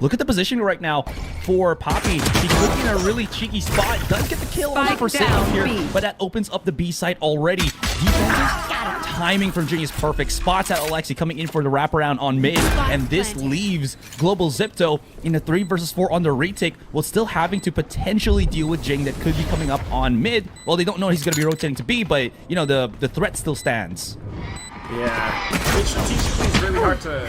Look at the position right now for Poppy. He could be in a really cheeky spot. Does get the kill on the first down here, but that opens up the B site already. Defenses, timing from Jing is perfect. Spots out Alexi coming in for the wraparound on mid, and this leaves Global Zipto in a 3 versus 4 on the retake, while still having to potentially deal with Jing that could be coming up on mid. Well, they don't know he's going to be rotating to B, but, you know, the threat still stands. Yeah, I mean, strategically it's really hard to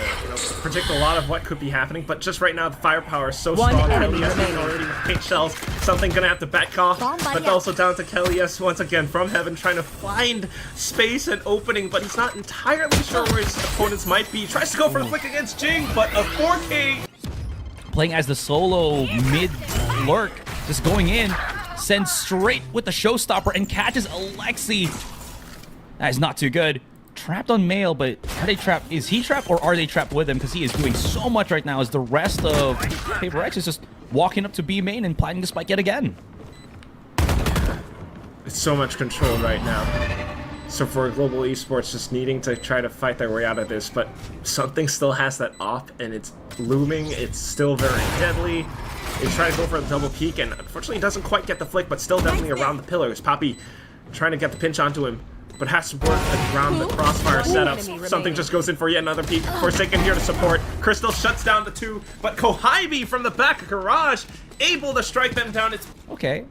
predict a lot of what could be happening, but just right now the firepower is so strong. Kelly S already with pink shells, something gonna have to back off, but also down to Kelly S once again from heaven, trying to find space and opening, but he's not entirely sure where his opponents might be. Tries to go for the flick against Jing, but a 4K. Playing as the solo mid lurk, just going in, sends straight with the showstopper and catches Alexi. That is not too good. Trapped on Mail, but are they trapped? Is he trapped or are they trapped with him? Because he is doing so much right now as the rest of Paper X is just walking up to B main and planting the spike yet again. It's so much control right now. So for Global Esports just needing to try to fight their way out of this, but something still has that op and it's looming. It's still very deadly. They try to go for a double peek and unfortunately doesn't quite get the flick, but still definitely around the pillars. Poppy trying to get the pinch onto him, but has to work around the crossfire setups. Something just goes in for yet another peek. Forsaken here to support. Crystal shuts down the 2, but Kohibi from the back of Garage able to strike them down. It's okay.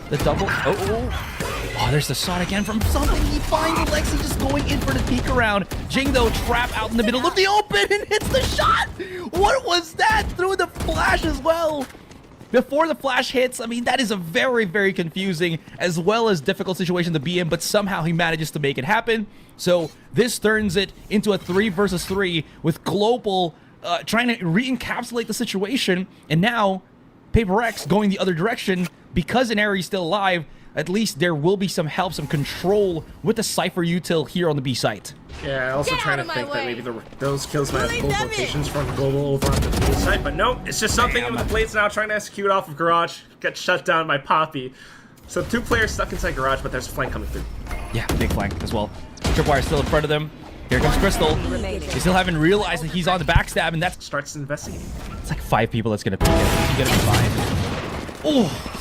The double. Oh, there's the shot again from something. He finds Alexi just going in for the peek around. Jing, though, trap out in the middle of the open and hits the shot. What was that? Through the flash as well. Before the flash hits, I mean, that is a very, very confusing as well as difficult situation to be in, but somehow he manages to make it happen. So this turns it into a 3 versus 3 with Global trying to re-encapsulate the situation. And now Paper X going the other direction because Inari is still alive. At least there will be some help, some control with the Cypher util here on the B site. Yeah, also trying to think that maybe those kills might have both locations from Global over on the B side, but no, it's just something with the Blades now trying to execute off of Garage, get shut down by Poppy. So 2 players stuck inside Garage, but there's a flank coming through. Yeah, big flank as well. Tripwire still in front of them. Here comes Crystal. They still haven't realized that he's on the backstab, and that starts investigating. It's like 5 people that's gonna peek it. He's gonna be fine. Oh!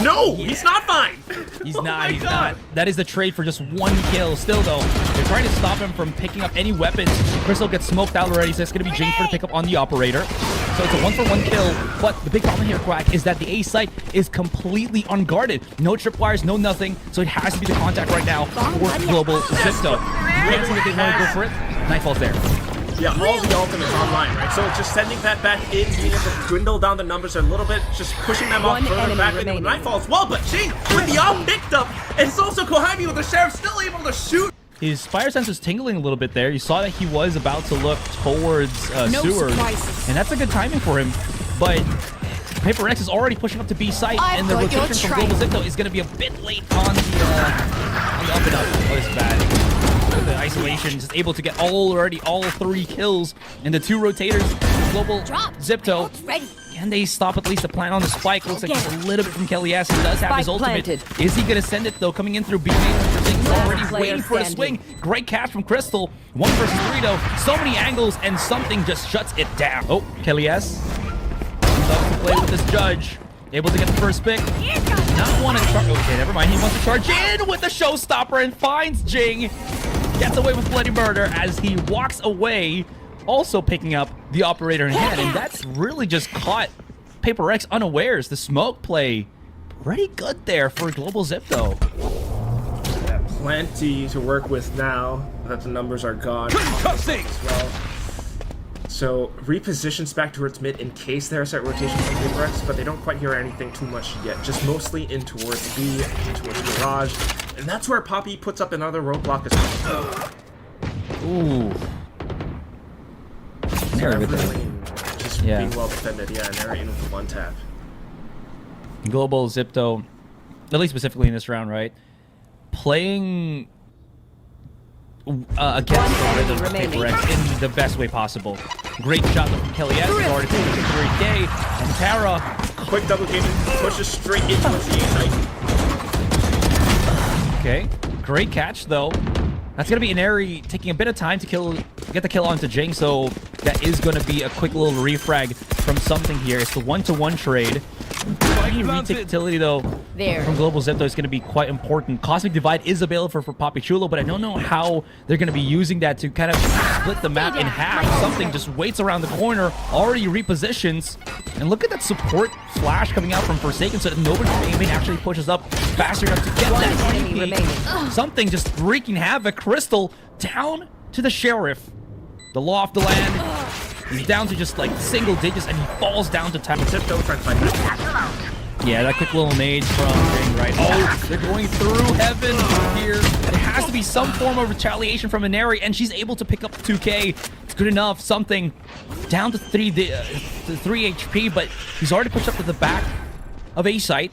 No, yeah. He's not fine. He's not. He's not. That is the trade for just 1 kill. Still, though, they're trying to stop him from picking up any weapons. Crystal gets smoked out already, so it's going to be Jing for the pickup on the operator. So it's a 1-for-1 kill. But the big problem here, Quack, is that the A site is completely unguarded. No tripwires, no nothing. So it has to be the contact right now for Global Zipto. Can't see that they want to go for it. Nightfall's there. Yeah, all the ultimates online, right? So just sending that back in, being able to dwindle down the numbers a little bit, just pushing them off further back into the Nightfall as well. But Jing with the op picked up, and it's also Kohibi with the Sheriff still able to shoot. His fire sense was tingling a little bit there. You saw that he was about to look towards Seward, and that's a good timing for him. But Paper X is already pushing up to B site, and the rotation from Global Zipto is going to be a bit late on the up and up. Oh, this is bad. The isolation, just able to get all 3 kills, and the 2 rotators. Global Zipto. Can they stop at least the plant on the spike? Looks like just a little bit from Kelly S. He does have his ultimate. Is he going to send it though? Coming in through B main. He's already waiting for the swing. Great catch from Crystal. 1 versus 3 though. So many angles, and something just shuts it down. Oh, Kelly S. Loves to play with this judge. Able to get the first pick. Not want to charge. Okay, never mind. He wants to charge in with the showstopper and finds Jing. Gets away with bloody murder as he walks away, also picking up the operator in hand, and that's really just caught Paper X unawares. The smoke play pretty good there for Global Zipto. Yeah, plenty to work with now that the numbers are gone as well. So repositions back towards mid in case there's a rotation from Paper X, but they don't quite hear anything too much yet. Just mostly in towards B, towards Garage. And that's where Poppy puts up another roadblock as well. Ooh. Just being well defended, yeah, and they're in with the 1-tap. Global Zipto, at least specifically in this round, right? Playing against the rhythm of Paper X in the best way possible. Great shot from Kelly S. He's already taking a great day. And Tara. Quick double game, pushes straight into the site. Okay, great catch though. That's going to be Inari taking a bit of time to get the kill onto Jing, so that is going to be a quick little refrag from something here. It's the 1-to-1 trade. Any retake utility, though, from Global Zipto is going to be quite important. Cosmic Divide is available for Papi Chulo, but I don't know how they're going to be using that to kind of split the map in half. Something just waits around the corner, already repositions. And look at that support flash coming out from Forsaken so that nobody actually pushes up faster enough to get that TP. Something just wreaking havoc. Crystal down to the Sheriff. The law of the land. He's down to just like single digits and he falls down to 10. Yeah, that quick little nade from Jing, right? Oh, they're going through heaven here. There has to be some form of retaliation from Inari, and she's able to pick up 2K. It's good enough. Something down to 3 HP, but he's already pushed up to the back of A site,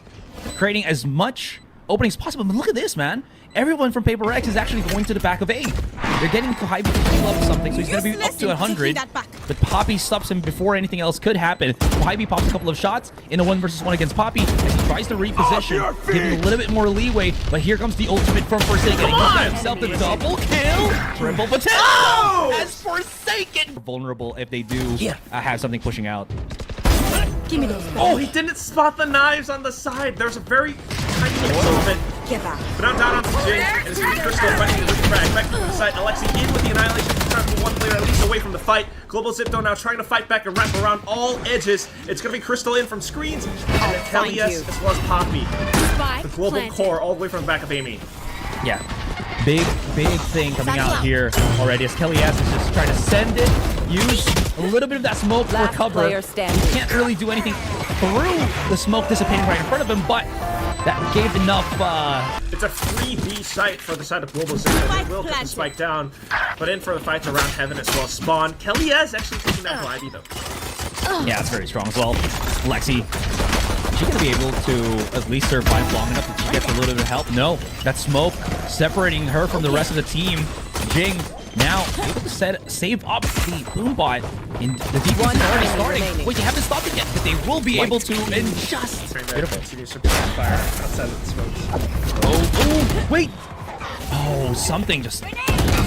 creating as much opening as possible. But look at this, man. Everyone from Paper X is actually going to the back of A. They're getting Kohibi to heal up something, so he's going to be up to 100. But Poppy stops him before anything else could happen. Kohibi pops a couple of shots in a 1-versus-1 against Poppy as he tries to reposition, giving a little bit more leeway. But here comes the ultimate from Forsaken. He's got himself the double kill. Triple potential as Forsaken. Vulnerable if they do have something pushing out. Give me those. Oh, he didn't spot the knives on the side. There's a very tiny movement. Get back. But now down onto Jing, and it's going to be Crystal fighting the frag. Back to the side, Alexi in with the Annihilation. Trying to one player at least away from the fight. Global Zipto now trying to fight back and wrap around all edges. It's going to be Crystal in from screens, and Kelly as well as Poppy. The global core all the way from the back of Amy. Yeah. Big thing coming out here already as Kelly S is just trying to send it, use a little bit of that smoke for cover. He can't really do anything through the smoke dissipating right in front of him, but that gave enough. It's a free B site for the side of Global Zipto. They will put the spike down, but in for the fights around Heaven as well as Spawn. Kelly S actually taking that Ivy though. Yeah, it's very strong as well. Lexi. Is she going to be able to at least survive long enough that she gets a little bit of help? No. That smoke separating her from the rest of the team. Jing now able to save up the Boombot. And the defense is already starting. Wait, they haven't stopped it yet, but they will be able to in just... Beautiful. Oh, wait. Oh, something just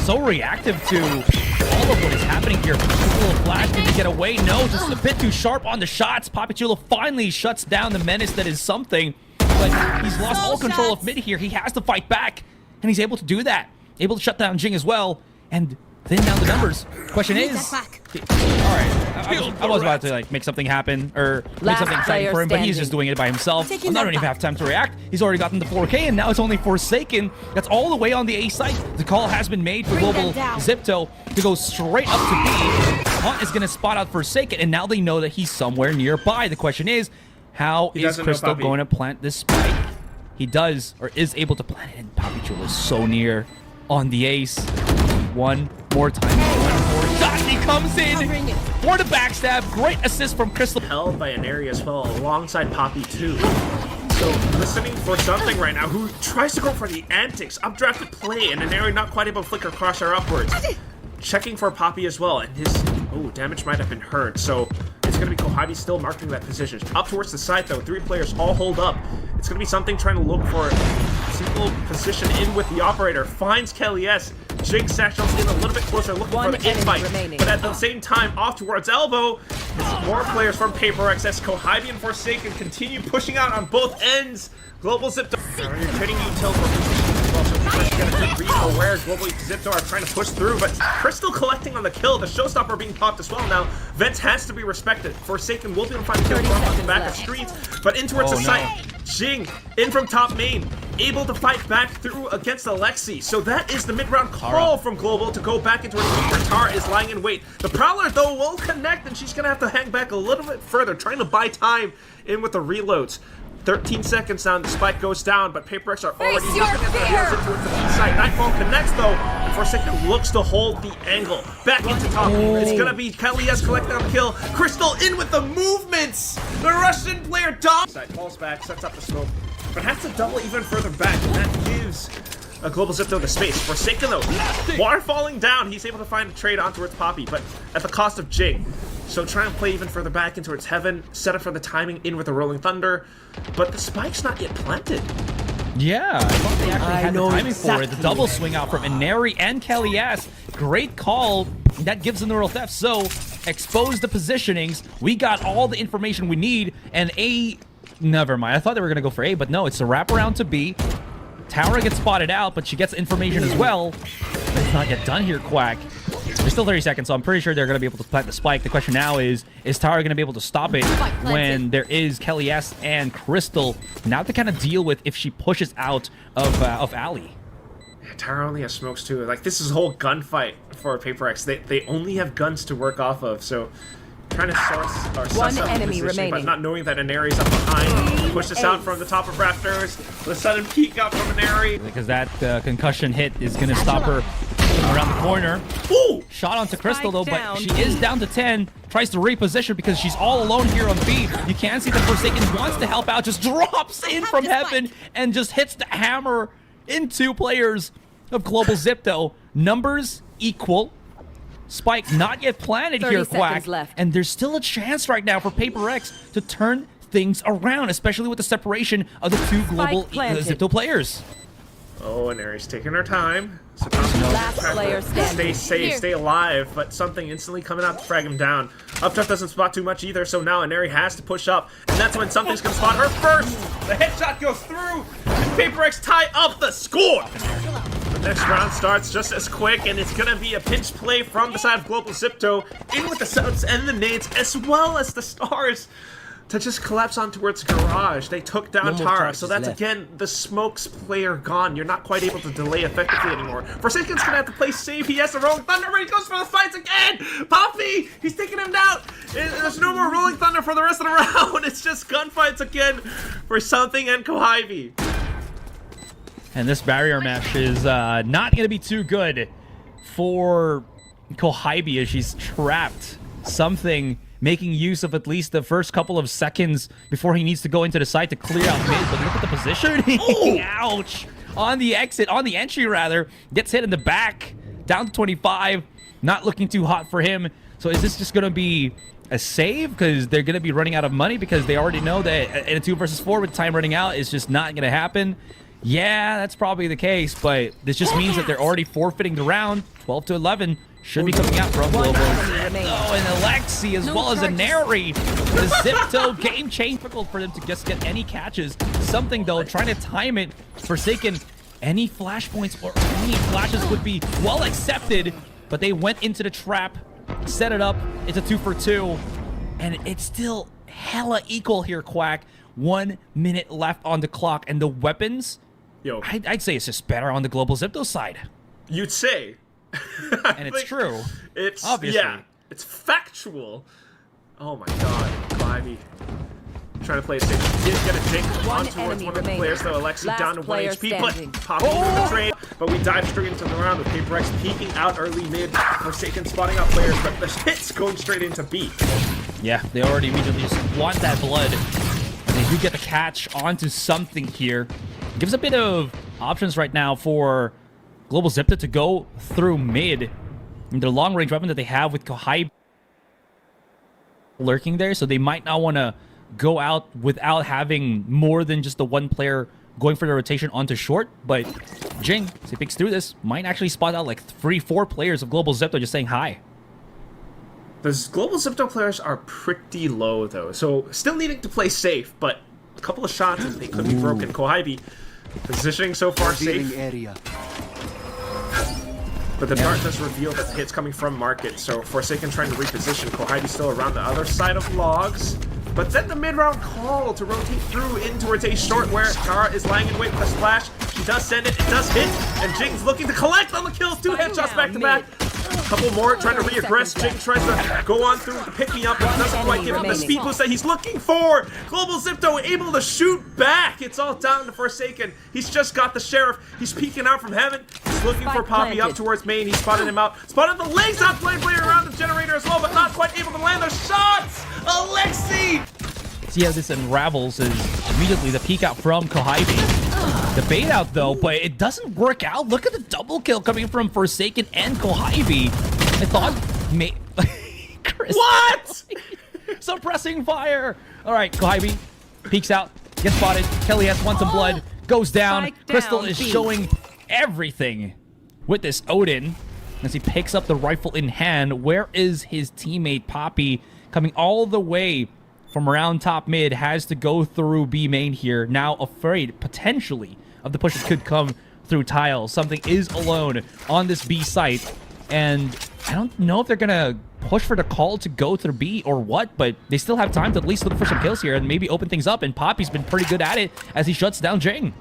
so reactive to all of what is happening here. A little flash to get away. No, just a bit too sharp on the shots. Papi Chulo finally shuts down the menace that is something. But he's lost all control of mid here. He has to fight back, and he's able to do that. Able to shut down Jing as well, and thin down the numbers. Question is... Alright, I was about to like make something happen, or make something exciting for him, but he's just doing it by himself. I'm not even have time to react. He's already gotten the 4K, and now it's only Forsaken. That's all the way on the A site. The call has been made for Global Zipto to go straight up to B. Hunt is going to spot out Forsaken, and now they know that he's somewhere nearby. The question is, how is Crystal going to plant this spike? He does, or is able to plant it, and Papi Chulo is so near on the ace. One more time. One more shot. He comes in for the backstab. Great assist from Crystal. Held by an area as well, alongside Poppy too. So listening for something right now, who tries to go for the antics, updrafted play, and an area not quite able to flicker crosshair upwards. Checking for Poppy as well, and his damage might have been heard. So it's going to be Kohibi still marking that position. Up towards the side though, 3 players all hold up. It's going to be something trying to look for a single position in with the operator. Finds Kelly S. Jing satchels in a little bit closer, looking for the in-fight. But at the same time, off towards elbow, more players from Paper X as Kohibi and Forsaken continue pushing out on both ends. Global Zipto. You're trading util for position as well, so first you get a good read for where Global Zipto are trying to push through, but Crystal collecting on the kill, the showstopper being popped as well now. Vents has to be respected. Forsaken will be able to find the kill from the back of streets, but in towards the site. Jing, in from top main, able to fight back through against Alexi. So that is the mid-round call from Global to go back into her team. Tara is lying in wait. The Prowler, though, will connect, and she's going to have to hang back a little bit further, trying to buy time in with the reloads. 13 seconds down, the spike goes down, but Paper X are already looking at their heels in towards the B side. Nightfall connects, though, and Forsaken looks to hold the angle. Back into top. It's going to be Kelly S collecting on the kill. Crystal in with the movements! The Russian player Dom falls back, sets up the smoke, but has to double even further back, and that gives a Global Zipto the space. Forsaken, though, water falling down, he's able to find a trade on towards Poppy, but at the cost of Jing. So try and play even further back into its Heaven, set up for the timing in with the Rolling Thunder, but the spike's not yet planted. Yeah, I thought they actually had the timing for it. The double swing out from Inari and Kelly S. Great call. That gives them the real theft. So, expose the positionings. We got all the information we need. And A... Never mind. I thought they were going to go for A, but no, it's a wraparound to B. Tower gets spotted out, but she gets information as well. But it's not yet done here, Quack. There's still 30 seconds, so I'm pretty sure they're going to be able to plant the spike. The question now is Tower going to be able to stop it when there is Kelly S and Crystal now to kind of deal with if she pushes out of Ali? Yeah, Tara only has smokes too. Like, this is a whole gunfight for Paper X. They only have guns to work off of, so trying to source or suss out the position, but not knowing that Inari's up behind. Push this out from the top of rafters. The sudden peek out from Inari. Because that concussion hit is going to stop her around the corner. Ooh! Shot onto Crystal though, but she is down to 10. Tries to reposition because she's all alone here on B. You can see that Forsaken wants to help out, just drops in from heaven and just hits the hammer in 2 players of Global Zip though. Numbers equal. Spike not yet planted here, Quack. And there's still a chance right now for Paper X to turn things around, especially with the separation of the 2 global Zipto players. Oh, and Inari's taking her time. So Last player stay safe, stay alive, but something instantly coming out to frag him down. Updraft doesn't spot too much either, so now Inari has to push up, and that's when something's gonna spot her first. The headshot goes through, and Paper X tie up the score. The next round starts just as quick, and it's gonna be a pinch play from the side of Global Zipto, in with the subs and the nades, as well as the stars, to just collapse on towards Garage. They took down Tara, so that's again the smokes player gone. You're not quite able to delay effectively anymore. Forsaken's gonna have to play safe. He has the Rolling Thunder, but he goes for the fights again! Puffy! He's taking him down! There's no more Rolling Thunder for the rest of the round. It's just gunfights again for Something and Kohibi. And this barrier mesh is not going to be too good for Kohibi as she's trapped. Something making use of at least the first couple of seconds before he needs to go into the site to clear out mid. But look at the positioning. Ouch. On the exit, on the entry rather, gets hit in the back. Down to 25. Not looking too hot for him. So is this just going to be a save? Because they're going to be running out of money because they already know that in a 2 versus 4 with time running out, it's just not going to happen. Yeah, that's probably the case, but this just means that they're already forfeiting the round. 12 to 11 should be coming out from Global. Oh, and Alexi as well as Inari. The Zipto game change, difficult for them to just get any catches. Something though, trying to time it. Forsaken, any flashpoints or any flashes would be well accepted, but they went into the trap, set it up. It's a 2 for 2, and it's still hella equal here, Quack. 1 minute left on the clock, and the weapons, yo, I'd say it's just better on the Global Zipto side. You'd say. And it's true. It's obviously. Yeah, it's factual. Oh my god, Ivy. Trying to play it safe. He did get a jink on towards one of the players though. Alexi down to 1 HP, but popping into the trade. But we dive straight into the round with Paper X peeking out early mid. Forsaken spotting out players, but the hits going straight into B. Yeah, they already immediately just want that blood. And they do get the catch onto Something here. Gives a bit of options right now for Global Zipto to go through mid. And the long-range weapon that they have with Kohibi lurking there, so they might not want to go out without having more than just the 1 player going for the rotation onto short. But Jing, as he picks through this, might actually spot out like 3-4 players of Global Zipto just saying hi. The Global Zipto players are pretty low though, so still needing to play safe, but a couple of shots and they could be broken. Kohibi positioning so far safe. But the dart does reveal that the hit's coming from Market, so Forsaken trying to reposition. Kohibi still around the other side of logs. But then the mid-round call to rotate through in towards a short where Tara is lying in wait with a splash. She does send it does hit, and Jing's looking to collect on the kills. 2 headshots back to back. A couple more trying to reaggress. Jing tries to go on through the pick-me-up, but doesn't quite give him the speed boost that he's looking for. Global Zipto able to shoot back. It's all down to Forsaken. He's just got the Sheriff. He's peeking out from heaven. He's looking for Poppy up towards main. He spotted him out. Spotted the legs out player around the generator as well, but not quite able to land the shots. Alexi! See how this unravels is immediately the peek out from Kohibi. The bait out though, but it doesn't work out. Look at the double kill coming from Forsaken and Kohibi. I thought Chris. What? Suppressing fire. All right, Kohibi peeks out, gets spotted. Kelly S wants some blood. goes down. Spike Crystal down, is B. showing everything with this Odin as he picks up the rifle in hand. Where is his teammate Poppy? Coming all the way from around top mid, has to go through B main here. Now afraid, potentially, of the push that could come through tiles. Something is alone on this B site, and I don't know if they're gonna push for the call to go through B or what, but they still have time to at least look for some kills here and maybe open things up, and Poppy's been pretty good at it as he shuts down Jing.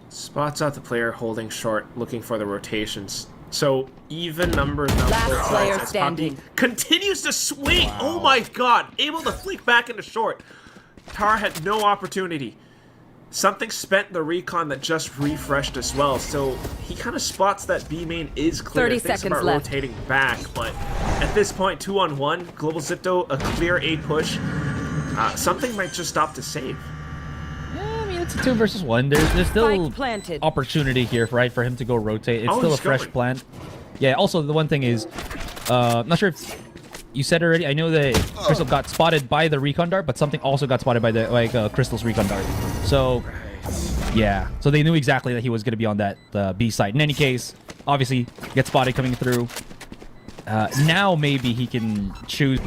Spots out the player holding short, looking for the rotations. So even numbers now. Last both player sides as standing. Poppy continues to swing. Wow. Oh my god! Able to flick back into short. Tara had no opportunity. Something spent the recon that just refreshed as well. So he kind of spots that B main is clear. 30 Thinks seconds about left. rotating back, but at this point, 2-on-1, Global Zipto, a clear A push. Something might just stop to save. Yeah, I mean, it's a 2 versus 1. There's still Spike planted. opportunity here, right, for him to go rotate. It's still a he's fresh going. plant. Yeah, also, the one thing is, not sure if you said already, I know that Crystal got spotted by the recon dart, but something also got spotted by the Crystal's recon dart. So, yeah. So they knew exactly that he was going to be on that B site. In any case, obviously, gets spotted coming through. Now maybe he can choose.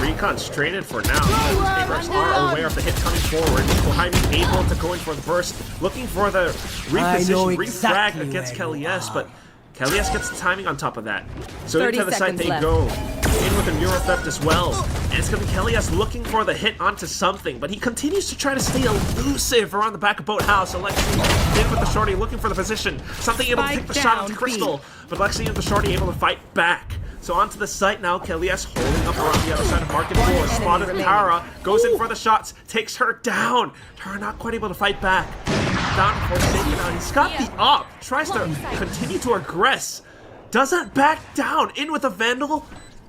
Recon straight in for now. Neighbors are aware of the hit coming forward. Kohaimi able to go in for the burst, looking for the reposition, refrag against Kelly S, but Kelly S gets the timing on top of that. So 30 into the side seconds they left. go. In with a Neuro Theft as well. And it's going to be Kelly S looking for the hit onto something, but he continues to try to stay elusive around the back of Boathouse. Alexi in with the shorty, looking for the position. Something able to Spike take the shot onto down, Crystal, but Alexi and the shorty able to fight back. So onto the site now, Kelly S holding up around the other side of Market 4. Spotted Tara, goes in for the shots, takes her down. Tara not quite able to fight back. Down for Shaken now. He's got the up, tries to continue to aggress. Doesn't back down, in with a Vandal.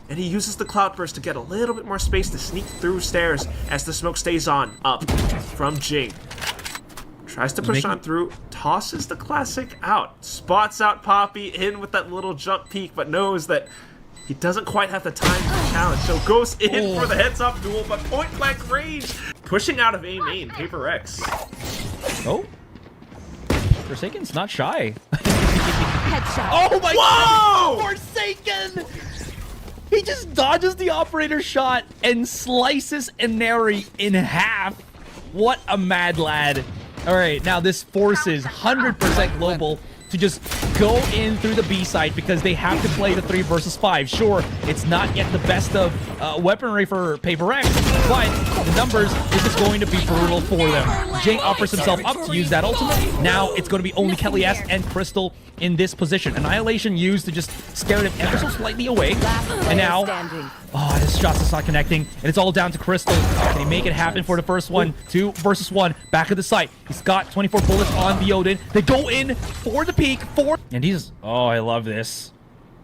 And he uses the Cloudburst to get a little bit more space to sneak through stairs as the smoke stays on. Up from Jing. Tries to push on through, tosses the classic out. Spots out Poppy in with that little jump peek, but knows that he doesn't quite have the time to challenge. So goes in for the heads-up duel, but point-blank range. Pushing out of A main, Paper X. Oh. Forsaken's not shy. Headshot. Oh my Whoa! god! Forsaken! He just dodges the operator shot and slices Inari in half. What a mad lad. All right, now this forces 100% Global to just go in through the B side because they have to play the 3 versus 5. Sure, it's not yet the best of weaponry for Paper X, but the numbers, this is going to be brutal for them. Jing offers himself up to use that ultimate. Now it's going to be only Kelly S and Crystal in this position. Annihilation used to just scare them ever so slightly away. And now, oh, this shot's just not connecting. And it's all down to Crystal. Can he make it happen for the first one? 2 versus 1. Back of the site. He's got 24 bullets on the Odin. They go in for the peek. And he's, oh, I love this.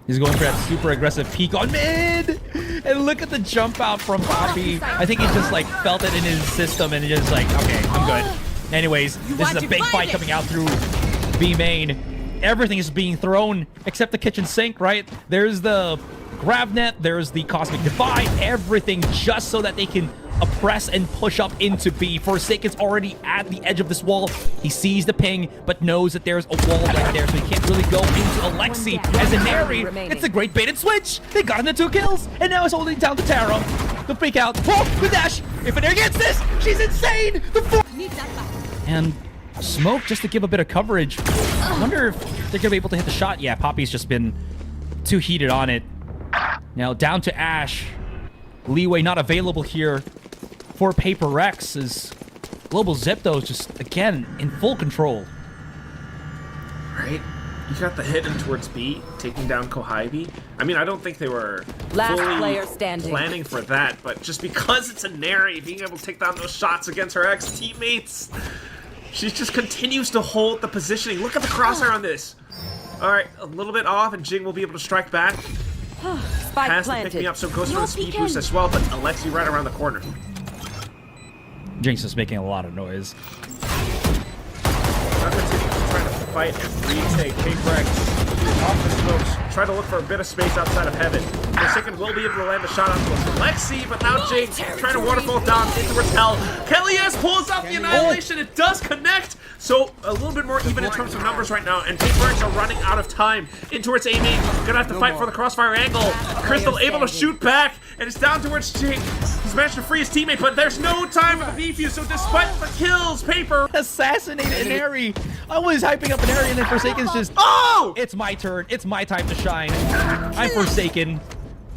He's going for that super aggressive peek on mid. And look at the jump out from Poppy. I think he just like felt it in his system and just like, okay, I'm good. Anyways, this is a big fight coming out through B main. Everything is being thrown except the kitchen sink, right? There's the Gravnet, there's the Cosmic Defy, everything just so that they can oppress and push up into B. Forsaken's already at the edge of this wall. He sees the ping, but knows that there's a wall right there, so he can't really go into Alexi as Inari. It's a great bait and switch. They got him the 2 kills, and now he's holding down the Taro. The freak out. Oh, the dash. If Inari gets this, she's insane. The 4. And smoke just to give a bit of coverage. I wonder if they're gonna be able to hit the shot. Yeah, Poppy's just been too heated on it. Now down to Ash. Leeway not available here for Paper X as Global Zipto is just, again, in full control. Right? You got the hit in towards B, taking down Kohaimi. I mean, I don't think they were Last fully player standing. planning for that, but just because it's a Neri, being able to take down those shots against her ex-teammates, she just continues to hold the positioning. Look at the crosshair on this. All right, a little bit off, and Jing will be able to strike back. Spike Has to planted. pick me up, so goes for the speed boost as well, but Alexi right around the corner. Jinx is making a lot of noise. Not continuing to try to fight and retake. Paper X Off the smokes. Try to look for a bit of space outside of heaven. Forsaken will be able to land a shot on Lexi, but now Jake trying to waterfall down into Hell. Kelly S pulls out the Annihilation. It does connect. So a little bit more even in terms of numbers right now. And Paper X are running out of time. In towards A main. Gonna have to fight for the crossfire angle. Crystal able to shoot back. And it's down towards Jake. He's managed to free his teammate, but there's no time for the B-Fuse. So despite the kills, Paper assassinated Inari. I was hyping up Inari, and then Forsaken's just... Oh! It's my turn. It's my time to shine. I'm Forsaken.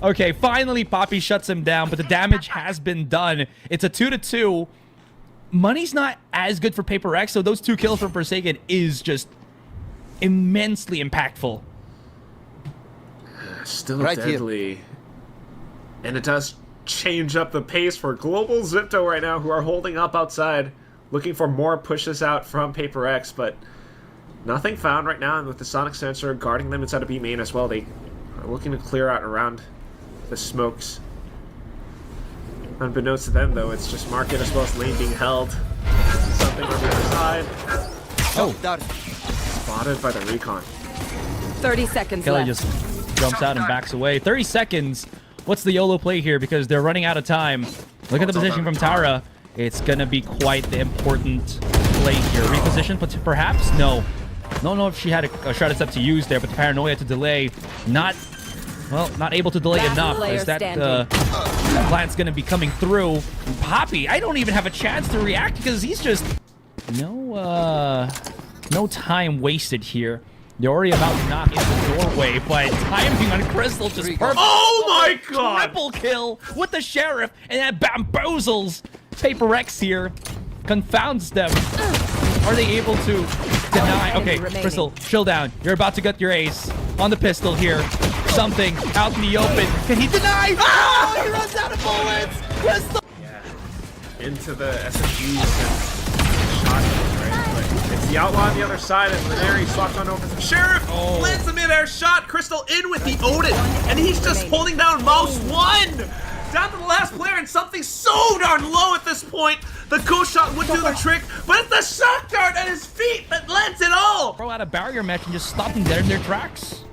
Okay, finally Poppy shuts him down, but the damage has been done. It's a 2-2. Money's not as good for Paper X, so those 2 kills from Forsaken is just immensely impactful. Still deadly. And it does change up the pace for Global Zipto right now, who are holding up outside, looking for more pushes out from Paper X, but nothing found right now. And with the Sonic Sensor guarding them inside of B main as well, they are looking to clear out around the smokes. Unbeknownst to them, though, it's just Market as well as lane being held. Something on the other side. Oh, spotted by the recon. 30 seconds Kelly left. just jumps out and backs away. 30 seconds. What's the YOLO play here? Because they're running out of time. Look at the position from Tara. It's going to be quite the important play here. Reposition, but perhaps? No. Don't know if she had a shrouded step to use there, but the paranoia to delay. Not able to delay enough. Is that plant's going to be coming through. Poppy, I don't even have a chance to react because he's just... No time wasted here. They're already about to knock into the doorway, but timing on Crystal just perfect. Oh my god! Triple kill with the Sheriff, and that bamboozles Paper X here. Confounds them. Are they able to deny? Okay, Crystal, chill down. You're about to get your ace on the pistol here. Something out in the open. Can he deny? Oh, he runs out of bullets. Crystal. Yeah. Into the SMGs and shotguns, right? But it's the Outlaw on the other side, and Renary swaps on over to the Sheriff. Oh. Lands a mid-air shot. Crystal in with the Odin, and he's just holding down Mouse 1. Down to the last player, and something so darn low at this point. The ghost shot would do the trick, but it's the shock dart at his feet that lands it all. Throw out a barrier match and just stop them dead in their tracks.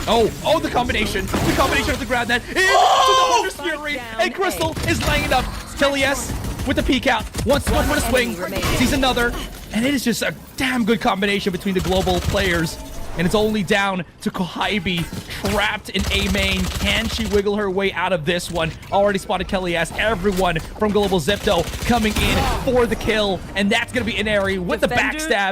Oh, the combination. The combination of the grab net into the Wondrous Fury. And Crystal is laying it up. Kelly S with the peek out. Wants one for the swing. Sees another. And it is just a damn good combination between the global players. And it's only down to Kohaibi, trapped in A main. Can she wiggle her way out of this one? Already spotted Kelly S. Everyone from Global Zipto coming in for the kill. And that's going to be Inari with the backstab.